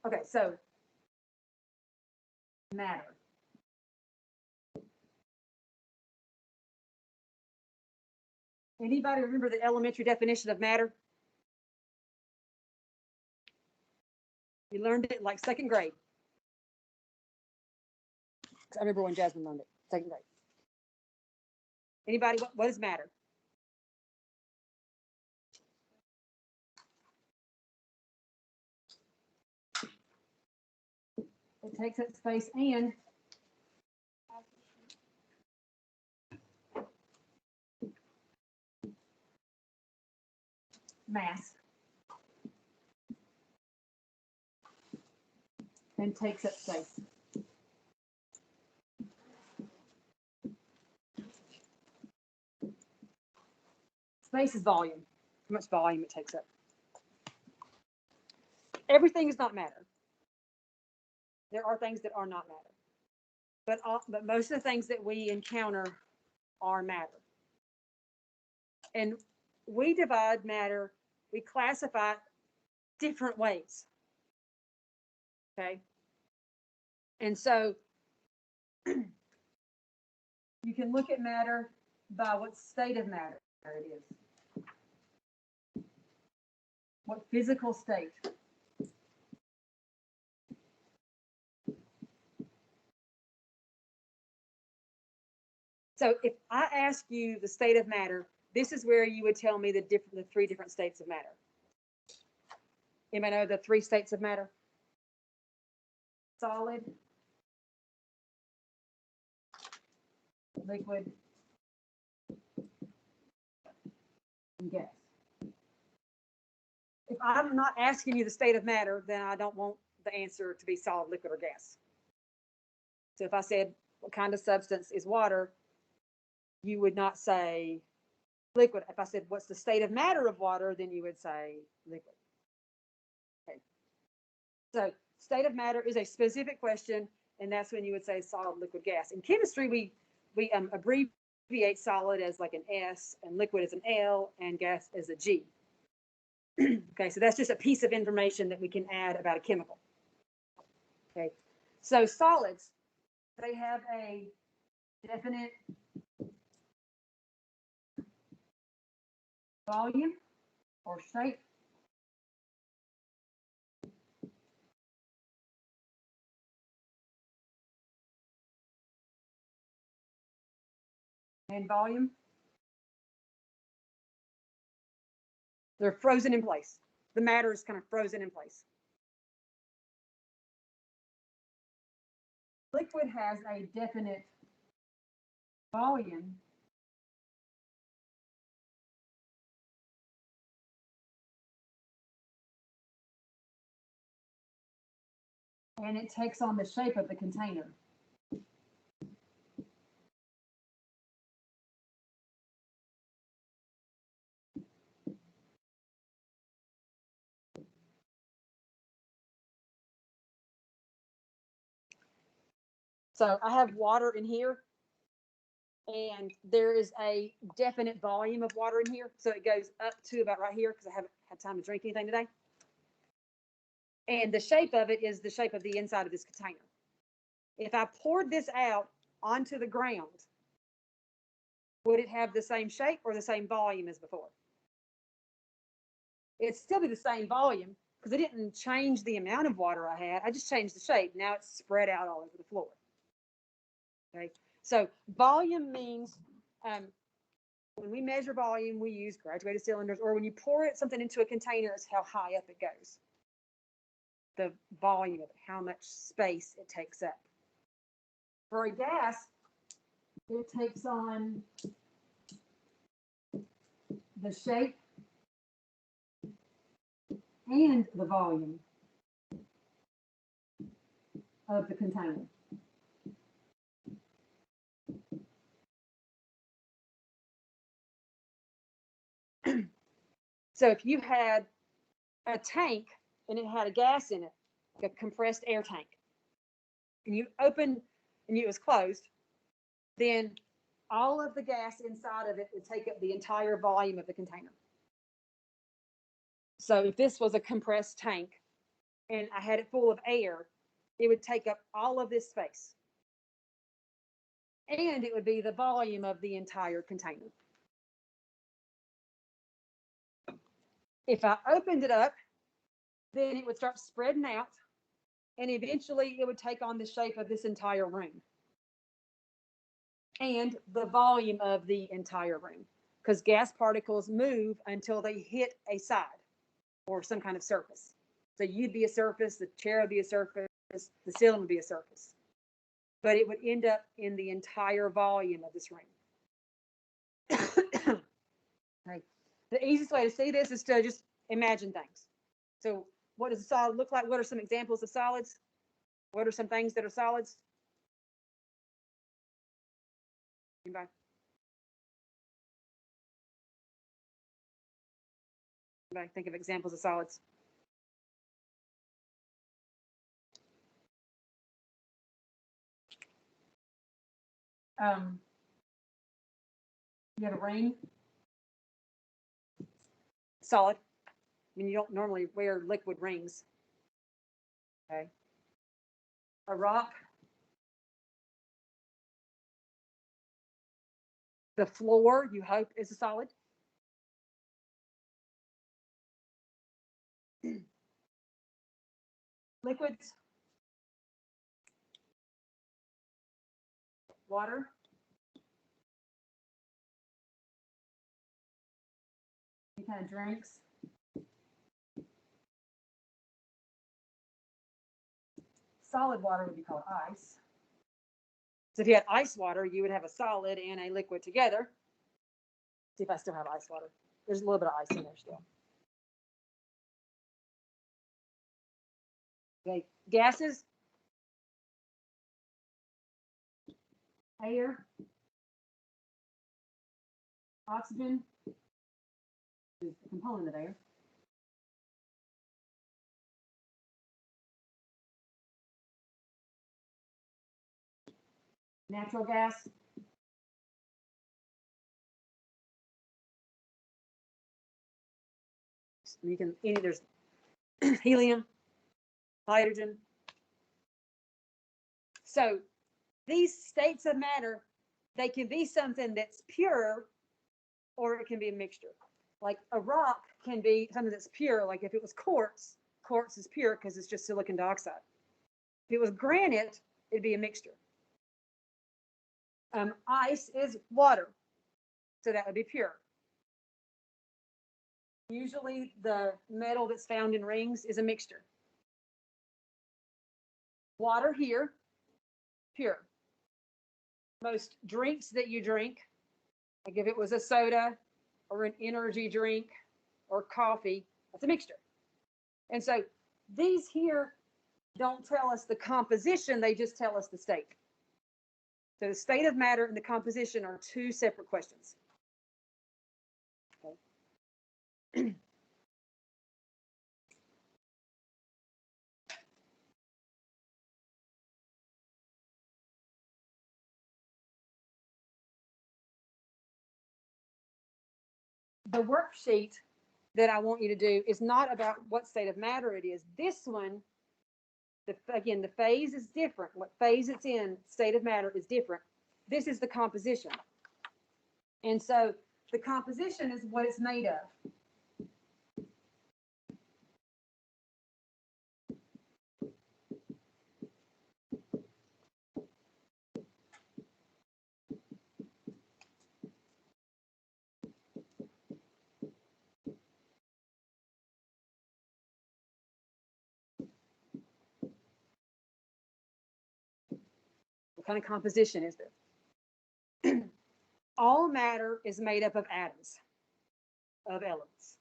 Okay, so matter. Anybody remember the elementary definition of matter? You learned it like second grade. I remember when Jasmine learned it, second grade. Anybody, what is matter? It takes up space and mass. And takes up space. Space is volume. How much volume it takes up. Everything is not matter. There are things that are not matter. But most of the things that we encounter are matter. And we divide matter, we classify different ways. Okay? And so you can look at matter by what state of matter it is. What physical state. So if I ask you the state of matter, this is where you would tell me the three different states of matter. Anybody know the three states of matter? Solid, liquid, and gas. If I'm not asking you the state of matter, then I don't want the answer to be solid, liquid, or gas. So if I said, what kind of substance is water, you would not say liquid. If I said, what's the state of matter of water, then you would say liquid. Okay. So state of matter is a specific question, and that's when you would say solid, liquid, gas. In chemistry, we abbreviate solid as like an S, and liquid as an L, and gas as a G. Okay, so that's just a piece of information that we can add about a chemical. Okay, so solids, they have a definite volume or shape. And volume. They're frozen in place. The matter is kind of frozen in place. Liquid has a definite volume. And it takes on the shape of the container. So I have water in here, and there is a definite volume of water in here. So it goes up to about right here because I haven't had time to drink anything today. And the shape of it is the shape of the inside of this container. If I poured this out onto the ground, would it have the same shape or the same volume as before? It'd still be the same volume because I didn't change the amount of water I had. I just changed the shape. Now it's spread out all over the floor. Okay, so volume means when we measure volume, we use graduated cylinders, or when you pour something into a container, it's how high up it goes. The volume of it, how much space it takes up. For a gas, it takes on the shape and the volume of the container. So if you had a tank and it had a gas in it, like a compressed air tank, and you opened and it was closed, then all of the gas inside of it would take up the entire volume of the container. So if this was a compressed tank and I had it full of air, it would take up all of this space. And it would be the volume of the entire container. If I opened it up, then it would start spreading out, and eventually it would take on the shape of this entire room and the volume of the entire room, because gas particles move until they hit a side or some kind of surface. So you'd be a surface, the chair would be a surface, the ceiling would be a surface, but it would end up in the entire volume of this room. Right. The easiest way to see this is to just imagine things. So what does a solid look like? What are some examples of solids? What are some things that are solids? Anybody? Anybody think of examples of solids? You have a ring. Solid. I mean, you don't normally wear liquid rings. Okay. A rock. The floor, you hope, is a solid. Liquids. Water. Any kind of drinks. Solid water would be called ice. So if you had ice water, you would have a solid and a liquid together. See if I still have ice water. There's a little bit of ice in there still. Okay, gases, air, oxygen is a component of air. Natural gas, you can, there's helium, hydrogen. So these states of matter, they can be something that's pure, or it can be a mixture. Like a rock can be something that's pure, like if it was quartz, quartz is pure because it's just silicon dioxide. If it was granite, it'd be a mixture. Ice is water, so that would be pure. Usually the metal that's found in rings is a mixture. Water here, pure. Most drinks that you drink, like if it was a soda or an energy drink or coffee, that's a mixture. And so these here don't tell us the composition, they just tell us the state. So the state of matter and the composition are two separate questions. Okay. The worksheet that I want you to do is not about what state of matter it is. This one, again, the phase is different. What phase it's in, state of matter is different. This is the composition. And so the composition is what it's made of. What kind of composition is this? All matter is made up of atoms, of elements.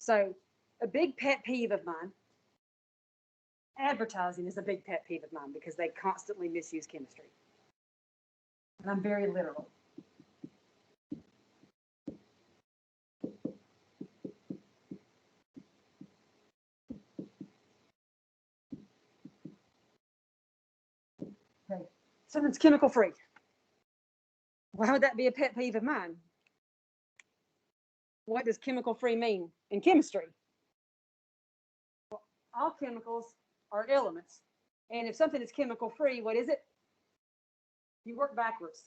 So a big pet peeve of mine Advertising is a big pet peeve of mine because they constantly misuse chemistry. And I'm very literal. Okay. Something's chemical free. Why would that be a pet peeve of mine? What does chemical free mean in chemistry? Well, all chemicals are elements. And if something is chemical free, what is it? You work backwards.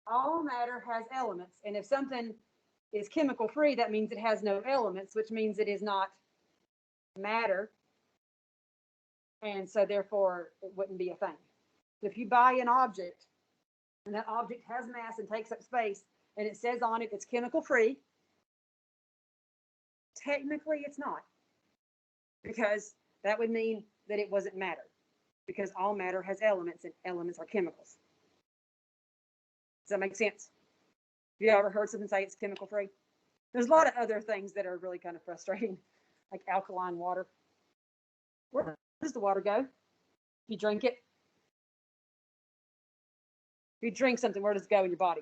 All matter has elements. And if something is chemical free, that means it has no elements, which means it is not matter. And so therefore it wouldn't be a thing. So if you buy an object and that object has mass and takes up space and it says on it it's chemical free, technically it's not, because that would mean that it wasn't matter, because all matter has elements and elements are chemicals. Does that make sense? Have you ever heard something say it's chemical free? There's a lot of other things that are really kind of frustrating, like alkaline water. Where does the water go? You drink it. If you drink something, where does it go in your body?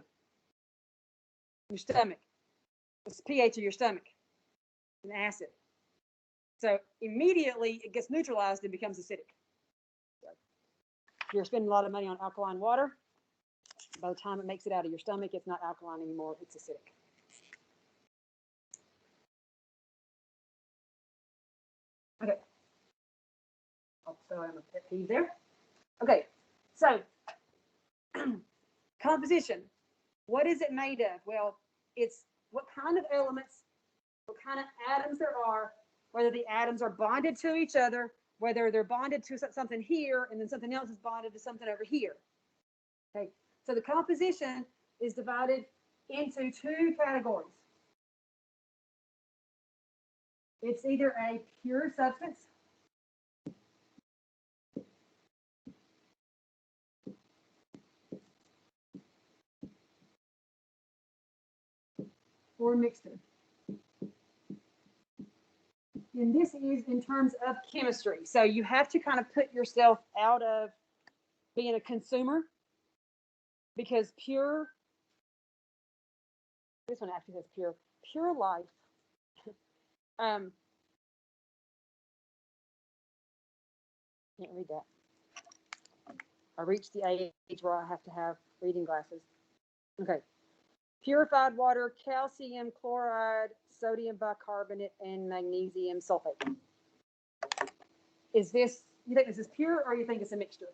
Your stomach. It's the pH of your stomach. An acid. So immediately it gets neutralized and becomes acidic. So if you're spending a lot of money on alkaline water, by the time it makes it out of your stomach, it's not alkaline anymore, it's acidic. Okay. I'll throw in a pet peeve there. Okay, so composition. What is it made of? Well, it's what kind of elements, what kind of atoms there are, whether the atoms are bonded to each other, whether they're bonded to something here and then something else is bonded to something over here. Okay, so the composition is divided into two categories. It's either a pure substance or a mixture. And this is in terms of chemistry. So you have to kind of put yourself out of being a consumer, because pure, this one actually says pure life. Can't read that. I reached the age where I have to have reading glasses. Okay. Purified water, calcium chloride, sodium bicarbonate, and magnesium sulfate. Is this, you think this is pure or you think it's a mixture?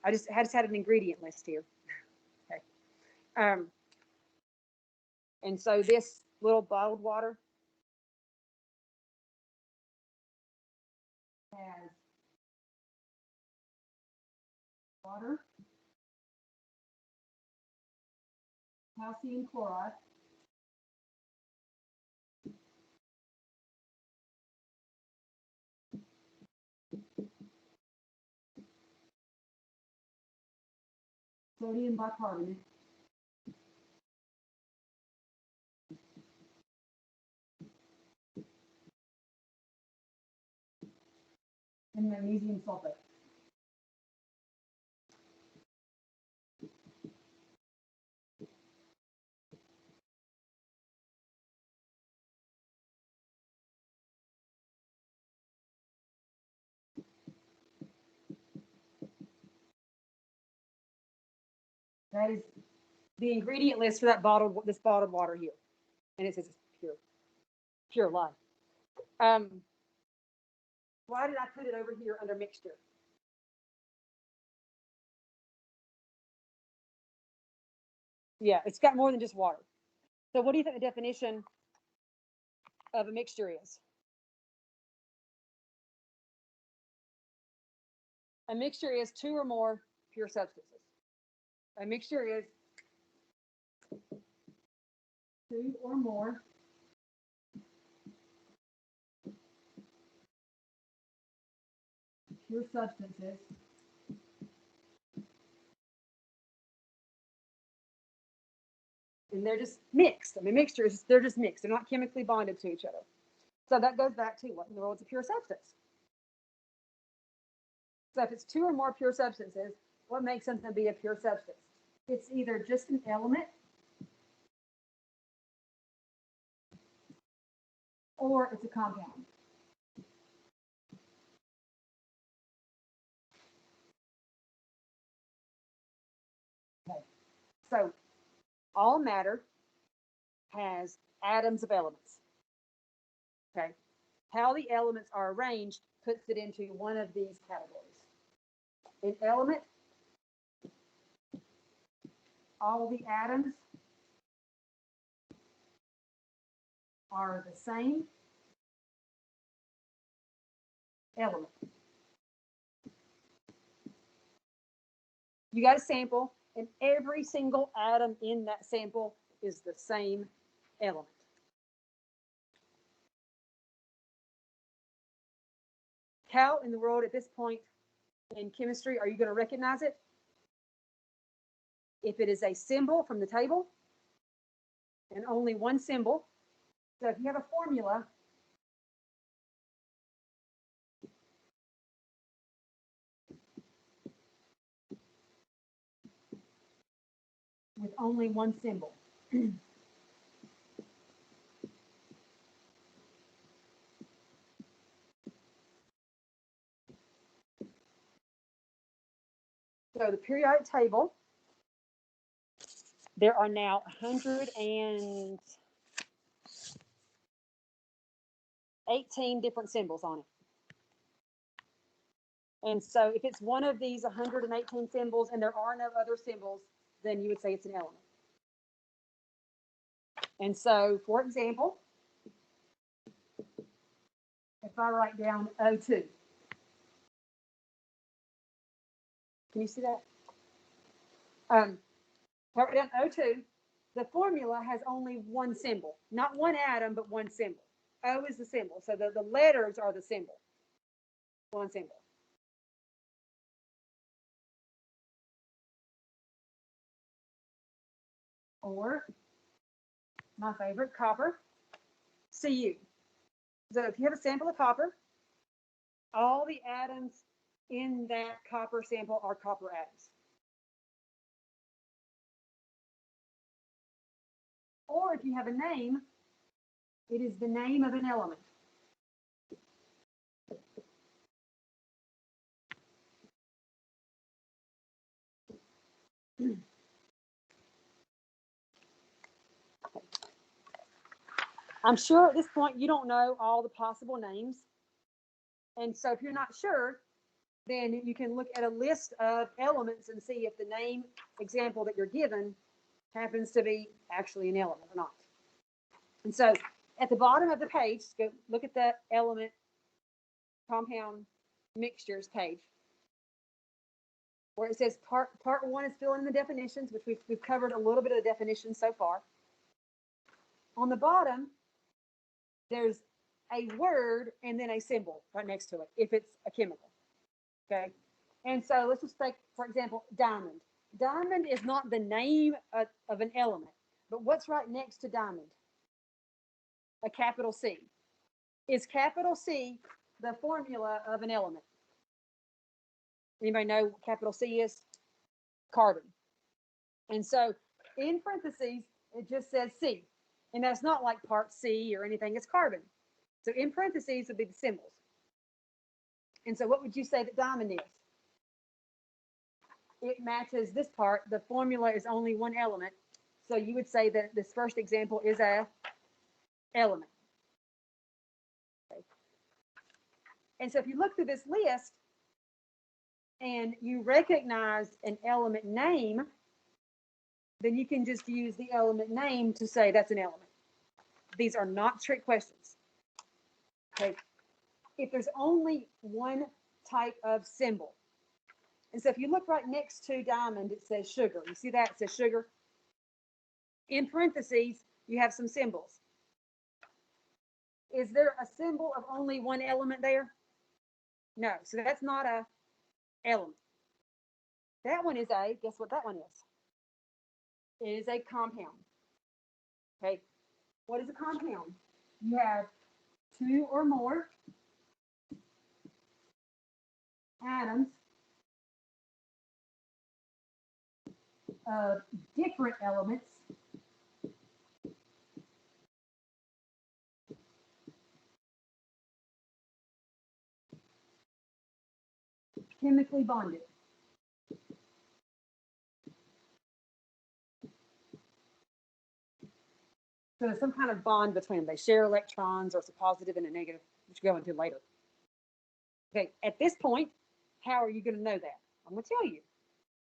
I just had an ingredient list here. Okay. And so this little bottled water has water, calcium chloride, sodium bicarbonate, and magnesium sulfate. That is the ingredient list for that this bottled water here, and it says it's pure life. Why did I put it over here under mixture? Yeah, it's got more than just water. So what do you think the definition of a mixture is? A mixture is two or more pure substances. A mixture is two or more pure substances and they're just mixed. I mean, mixtures, they're just mixed. They're not chemically bonded to each other. So that goes back to what in the world is a pure substance. So if it's two or more pure substances, what makes something be a pure substance? It's either just an element or it's a compound. Okay. So all matter has atoms of elements. Okay. How the elements are arranged puts it into one of these categories. An element, all the atoms are the same element. You got a sample, and every single atom in that sample is the same element. How in the world at this point in chemistry are you going to recognize it? If it is a symbol from the table, and only one symbol. So if you have a formula, with only one symbol. So the periodic table, there are now 118 different symbols on it. And so if it's one of these 118 symbols and there are no other symbols, then you would say it's an element. And so, for example, if I write down O2, can you see that? If I write down O2, the formula has only one symbol, not one atom, but one symbol. O is the symbol, so the letters are the symbol, one symbol. Or, my favorite, copper, Cu. So if you have a sample of copper, all the atoms in that copper sample are copper atoms. Or if you have a name, it is the name of an element. I'm sure at this point you don't know all the possible names. And so if you're not sure, then you can look at a list of elements and see if the name example that you're given happens to be actually an element or not. And so at the bottom of the page, go look at the element compound mixtures page, where it says part one is filling in the definitions, which we've covered a little bit of the definitions so far. On the bottom, there's a word and then a symbol right next to it, if it's a chemical, okay? And so let's just take, for example, diamond. Diamond is not the name of an element, but what's right next to diamond? A capital C. Is capital C the formula of an element? Anybody know what capital C is? Carbon. And so in parentheses, it just says C. And that's not like part C or anything, it's carbon. So in parentheses would be the symbols. And so what would you say that diamond is? It matches this part. The formula is only one element. So you would say that this first example is a element. Okay. And so if you look through this list and you recognize an element name, then you can just use the element name to say that's an element. These are not trick questions. Okay. If there's only one type of symbol, and so if you look right next to diamond, it says sugar. You see that? It says sugar. In parentheses, you have some symbols. Is there a symbol of only one element there? No. So that's not a element. That one is a, guess what that one is? It is a compound. Okay. What is a compound? You have two or more atoms of different elements chemically bonded. So there's some kind of bond between them. They share electrons, or it's a positive and a negative, which we'll go into later. Okay, at this point, how are you going to know that? I'm going to tell you.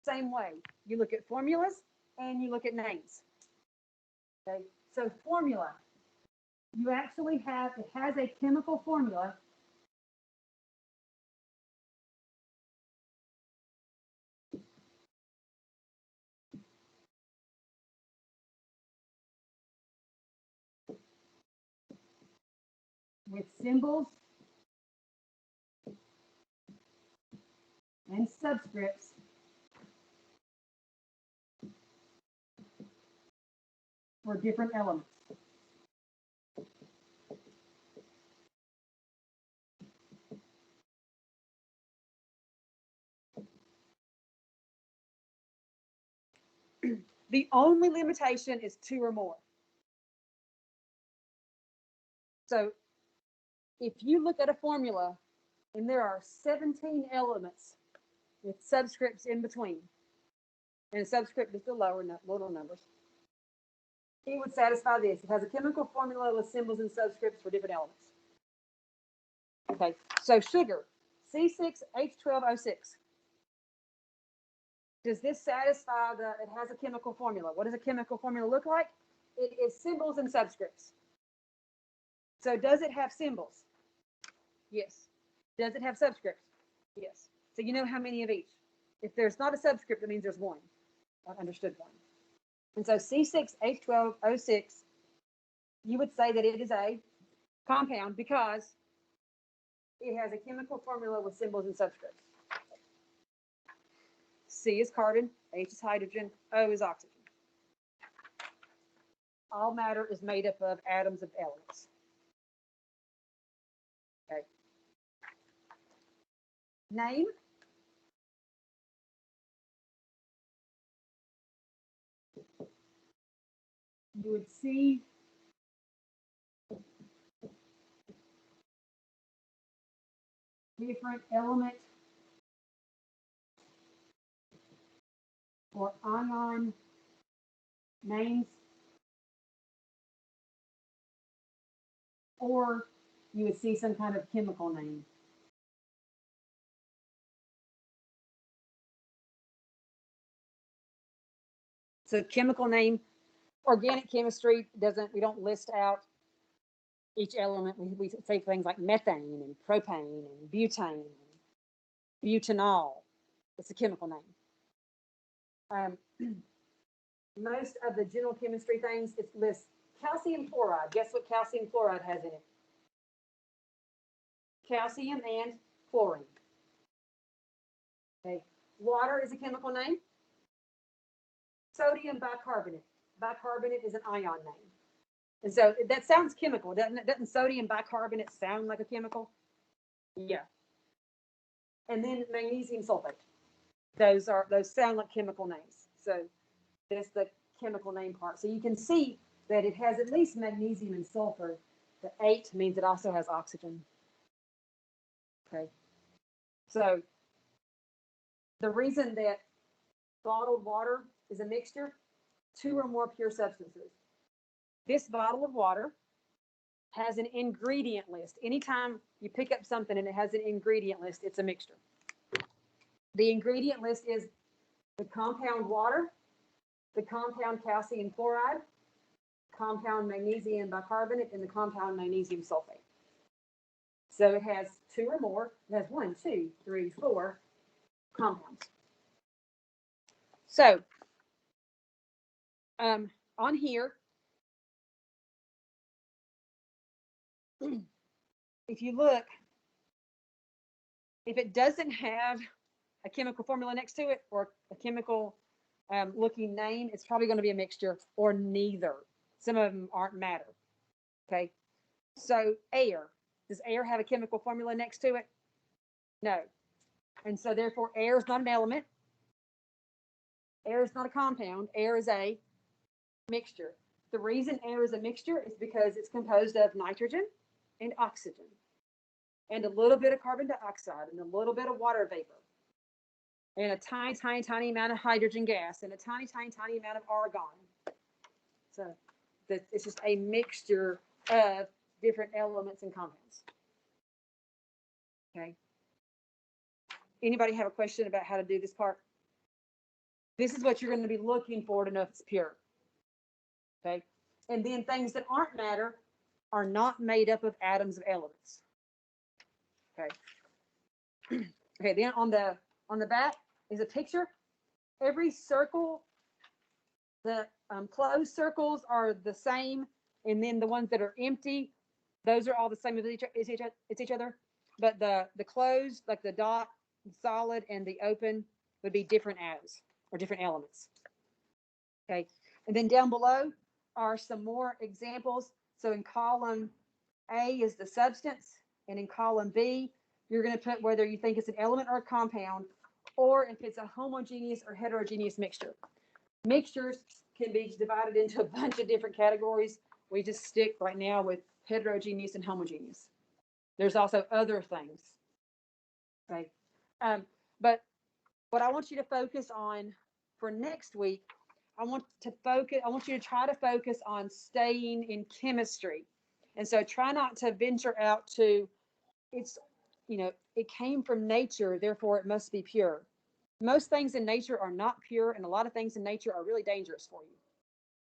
Same way. You look at formulas and you look at names. Okay, so formula. You actually have, it has a chemical formula. With symbols and subscripts for different elements. The only limitation is two or more. So if you look at a formula and there are 17 elements with subscripts in between, and a subscript is the little numbers, it would satisfy this. It has a chemical formula with symbols and subscripts for different elements. Okay, so sugar, C6H12O6. Does this satisfy it has a chemical formula? What does a chemical formula look like? It is symbols and subscripts. So does it have symbols? Yes. Does it have subscripts? Yes. So you know how many of each. If there's not a subscript, that means there's one. I understood one. And so C6H12O6, you would say that it is a compound because it has a chemical formula with symbols and subscripts. C is carbon, H is hydrogen, O is oxygen. All matter is made up of atoms of elements. Okay. Name. You would see different element or ion names, or you would see some kind of chemical name. So chemical name, organic chemistry we don't list out each element. We say things like methane and propane and butane and butanol. It's a chemical name. Most of the general chemistry things, it lists calcium chloride. Guess what calcium chloride has in it? Calcium and chlorine. Okay. Water is a chemical name. Sodium bicarbonate. Bicarbonate is an ion name. And so that sounds chemical. Doesn't sodium bicarbonate sound like a chemical? Yeah. And then magnesium sulfate. Those sound like chemical names. So that's the chemical name part. So you can see that it has at least magnesium and sulfur. The 8 means it also has oxygen. Okay. So the reason that bottled water is a mixture, 2 or more pure substances. This bottle of water has an ingredient list. Anytime you pick up something and it has an ingredient list, it's a mixture. The ingredient list is the compound water, the compound calcium chloride, compound magnesium bicarbonate, and the compound magnesium sulfate. So it has 2 or more. It has 1, 2, 3, 4 compounds. So on here, if you look, if it doesn't have a chemical formula next to it or a chemical looking name, it's probably going to be a mixture or neither. Some of them aren't matter. Okay. So air, Does air have a chemical formula next to it? No. And so therefore air is not an element. Air is not a compound. Air is a mixture. The reason air is a mixture is because it's composed of nitrogen and oxygen and a little bit of carbon dioxide and a little bit of water vapor and a tiny, tiny, tiny amount of hydrogen gas and a tiny, tiny, tiny amount of argon. So it's just a mixture of different elements and compounds. Okay. Anybody have a question about how to do this part? This is what you're going to be looking for to know if it's pure. Okay. And then things that aren't matter are not made up of atoms of elements. Okay. Okay. Then on the back is a picture. Every circle, the closed circles are the same, and then the ones that are empty, those are all the same as each other. But the closed, like the dot, the solid, and the open would be different atoms or different elements. Okay. And then down below are some more examples. So in column A is the substance, and in column B, you're going to put whether you think it's an element or a compound, or if it's a homogeneous or heterogeneous mixture. Mixtures can be divided into a bunch of different categories. We just stick right now with heterogeneous and homogeneous. There's also other things. Okay. But what I want you to focus on for next week, I want you to try to focus on staying in chemistry. And so try not to venture out to, it came from nature, therefore it must be pure. Most things in nature are not pure, and a lot of things in nature are really dangerous for you.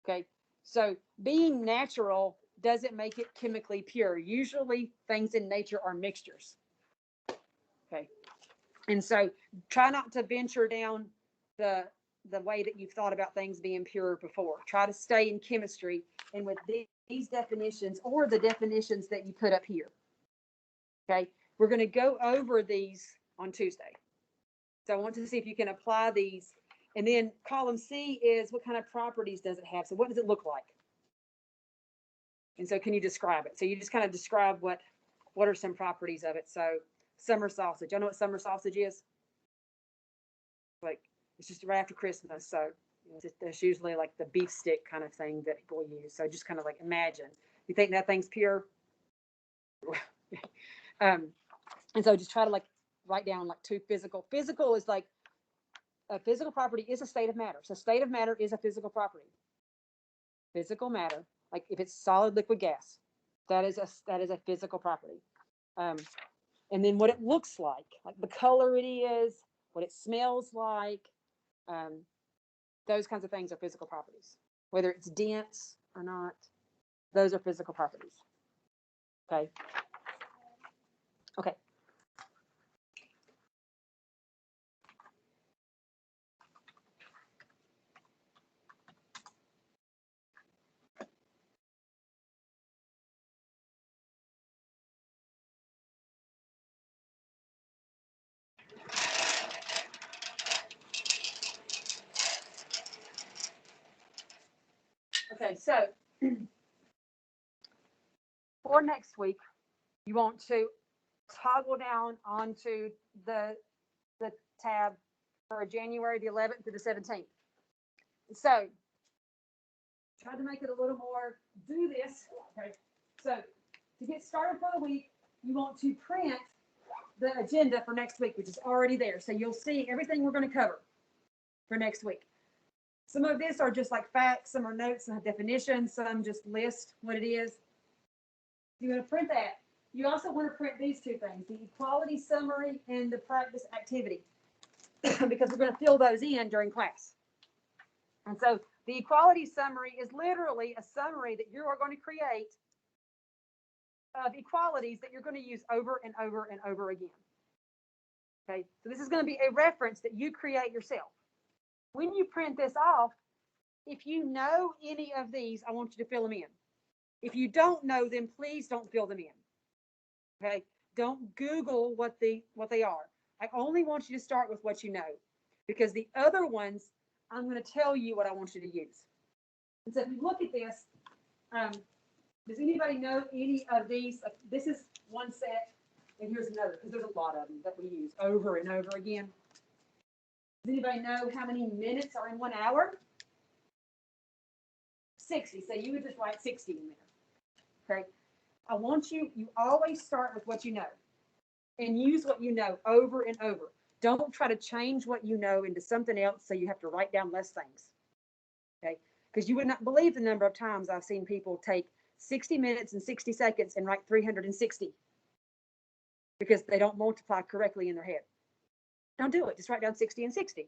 Okay. So being natural doesn't make it chemically pure. Usually things in nature are mixtures. Okay. And so try not to venture down the way that you've thought about things being pure before. Try to stay in chemistry and with these definitions or the definitions that you put up here. Okay. We're going to go over these on Tuesday. So I want to see if you can apply these. And then column C is what kind of properties does it have? So what does it look like? And so can you describe it? So you just kind of describe what are some properties of it. So summer sausage. Y'all know what summer sausage is? Like, it's just right after Christmas. So there's usually like the beef stick kind of thing that people use. So just kind of like imagine. You think that thing's pure? And so just try to like write down like two physical. Physical is like a physical property is a state of matter. So state of matter is a physical property. Physical matter, like if it's solid, liquid, gas, that is a physical property. And then what it looks like the color it is, what it smells like, those kinds of things are physical properties. Whether it's dense or not, those are physical properties. Okay. Okay. Okay, so for next week, you want to toggle down onto the tab for January the 11th to the 17th. So try to make it a little more, do this. Okay, so to get started for the week, you want to print the agenda for next week, which is already there. So you'll see everything we're going to cover for next week. Some of this are just like facts, some are notes, some have definitions, some just list what it is. You're going to print that. You also want to print these two things, the equality summary and the practice activity, because we're going to fill those in during class. And so the equality summary is literally a summary that you are going to create of equalities that you're going to use over and over and over again. Okay, so this is going to be a reference that you create yourself. When you print this off, if you know any of these, I want you to fill them in. If you don't know them, please don't fill them in. Okay, don't Google what they are. I only want you to start with what you know, because the other ones, I'm going to tell you what I want you to use. And so if you look at this, Does anybody know any of these? This is one set, and here's another, because there's a lot of them that we use over and over again. Does anybody know how many minutes are in 1 hour? 60. So you would just write 60 in there. Okay. I want you always start with what you know and use what you know over and over. Don't try to change what you know into something else so you have to write down less things. Okay. Because you would not believe the number of times I've seen people take 60 minutes and 60 seconds and write 360 because they don't multiply correctly in their head. Don't do it. Just write down 60 and 60.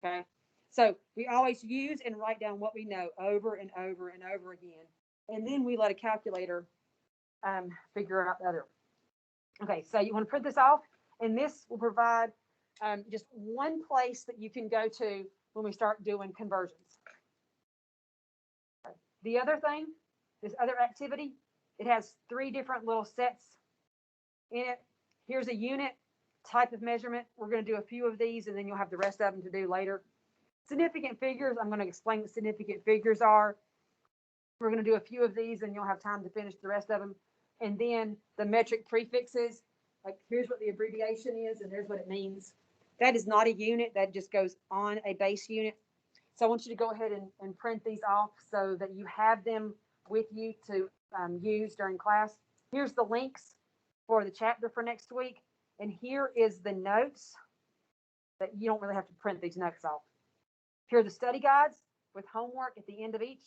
Okay. So we always use and write down what we know over and over and over again. And then we let a calculator figure out the other. Okay, so you want to print this off, and this will provide just one place that you can go to when we start doing conversions. The other thing, this other activity, it has 3 different little sets in it. Here's a unit type of measurement. We're going to do a few of these, and then you'll have the rest of them to do later. Significant figures, I'm going to explain what significant figures are. We're going to do a few of these, and you'll have time to finish the rest of them. And then the metric prefixes, like here's what the abbreviation is, and here's what it means. That is not a unit. That just goes on a base unit. So I want you to go ahead and print these off so that you have them with you to use during class. Here's the links for the chapter for next week. And here is the notes that you don't really have to print these notes off. Here are the study guides with homework at the end of each.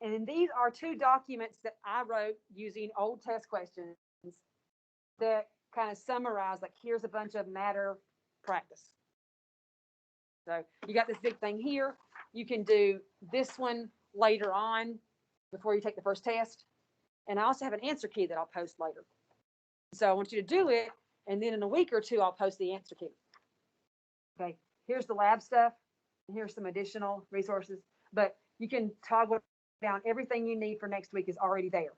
And then these are 2 documents that I wrote using old test questions that kind of summarize, like, here's a bunch of matter practice. So you got this big thing here. You can do this one later on before you take the first test. And I also have an answer key that I'll post later. So I want you to do it, and then in a week or 2, I'll post the answer key. Okay, here's the lab stuff, and here's some additional resources. But you can toggle down everything you need for next week is already there.